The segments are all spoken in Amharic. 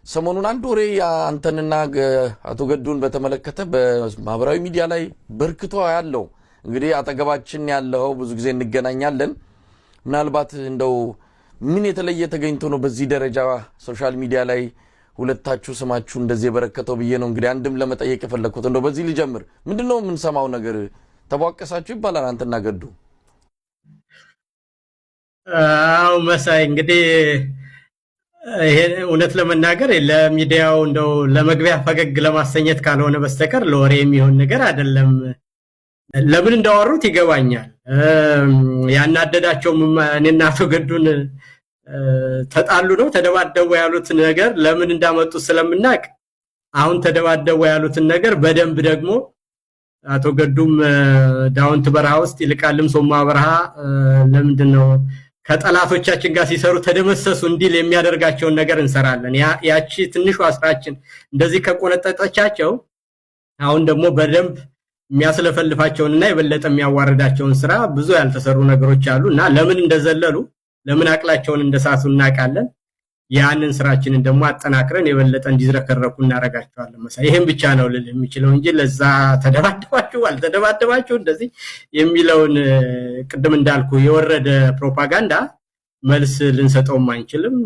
ሰሞኑን አንድ ወሬ አንተንና አቶ ገዱን በተመለከተ በማህበራዊ ሚዲያ ላይ በርክቶ ያለው እንግዲህ አጠገባችን ያለው ብዙ ጊዜ እንገናኛለን ምናልባት እንደው ምን የተለየ ተገኝቶ ነው በዚህ ደረጃ ሶሻል ሚዲያ ላይ ሁለታችሁ ስማችሁ እንደዚህ በረከተው ብዬ ነው እንግዲህ አንድም ለመጠየቅ የፈለኩት እንደው በዚህ ልጀምር ምንድነው ምን ሰማው ነገር ተቧቀሳችሁ ይባላል አንተና ገዱ አው መሳይ እንግዲህ ይሄ እውነት ለመናገር ለሚዲያው እንደው ለመግቢያ ፈገግ ለማሰኘት ካልሆነ በስተቀር ለወሬ የሚሆን ነገር አይደለም ለምን እንዳወሩት ይገባኛል ያናደዳቸው እኔና አቶ ገዱን ተጣሉ ነው ተደባደቡ ያሉት ነገር ለምን እንዳመጡ ስለምናቅ አሁን ተደባደቡ ያሉት ነገር በደንብ ደግሞ አቶ ገዱም ዳውንት በረሃ ውስጥ ይልቃልም ሶማ በረሃ ለምንድነው ከጠላቶቻችን ጋር ሲሰሩ ተደመሰሱ እንዲል የሚያደርጋቸውን ነገር እንሰራለን ያቺ ትንሹ አስራችን እንደዚህ ከቆነጠጠቻቸው አሁን ደግሞ በደንብ የሚያስለፈልፋቸውንና የበለጠ የሚያዋርዳቸውን ስራ ብዙ ያልተሰሩ ነገሮች አሉና ለምን እንደዘለሉ ለምን አቅላቸውን እንደሳሱ እናቃለን ያንን ስራችንን ደግሞ አጠናክረን የበለጠ እንዲዝረከረኩ እናረጋቸዋለን መሳይ ይሄን ብቻ ነው ልል የሚችለው እንጂ ለዛ ተደባደባችሁ አልተደባደባችሁ እንደዚህ የሚለውን ቅድም እንዳልኩ የወረደ ፕሮፓጋንዳ መልስ ልንሰጠው ማንችልም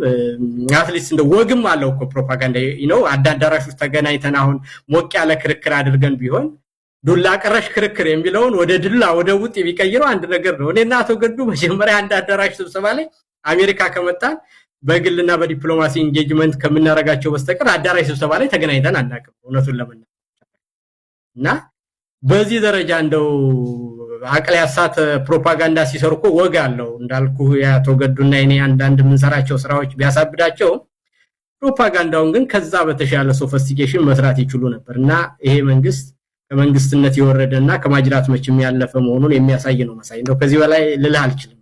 አትሊስት እንደ ወግም አለው እኮ ፕሮፓጋንዳ ነው አዳዳራሽ ውስጥ ተገናኝተን አሁን ሞቅ ያለ ክርክር አድርገን ቢሆን ዱላ ቀረሽ ክርክር የሚለውን ወደ ድላ ወደ ውጥ ቢቀይረው አንድ ነገር ነው እኔና አቶ ገዱ መጀመሪያ አንድ አዳራሽ ስብሰባ ላይ አሜሪካ ከመጣን በግልና በዲፕሎማሲ ኢንጌጅመንት ከምናረጋቸው በስተቀር አዳራሽ ስብሰባ ላይ ተገናኝተን አናውቅም እውነቱን ለመናገር እና በዚህ ደረጃ እንደው አቅል ያሳተ ፕሮፓጋንዳ ሲሰርኩ ወግ አለው እንዳልኩ ያቶ ገዱና እኔ አንዳንድ ምንሰራቸው ስራዎች ቢያሳብዳቸው ፕሮፓጋንዳውን ግን ከዛ በተሻለ ሶፊስቲኬሽን መስራት ይችሉ ነበርና ይሄ መንግስት ከመንግስትነት የወረደና ከማጅራት መችም ያለፈ መሆኑን የሚያሳይ ነው መሳይ እንደው ከዚህ በላይ ልልህ አልችልም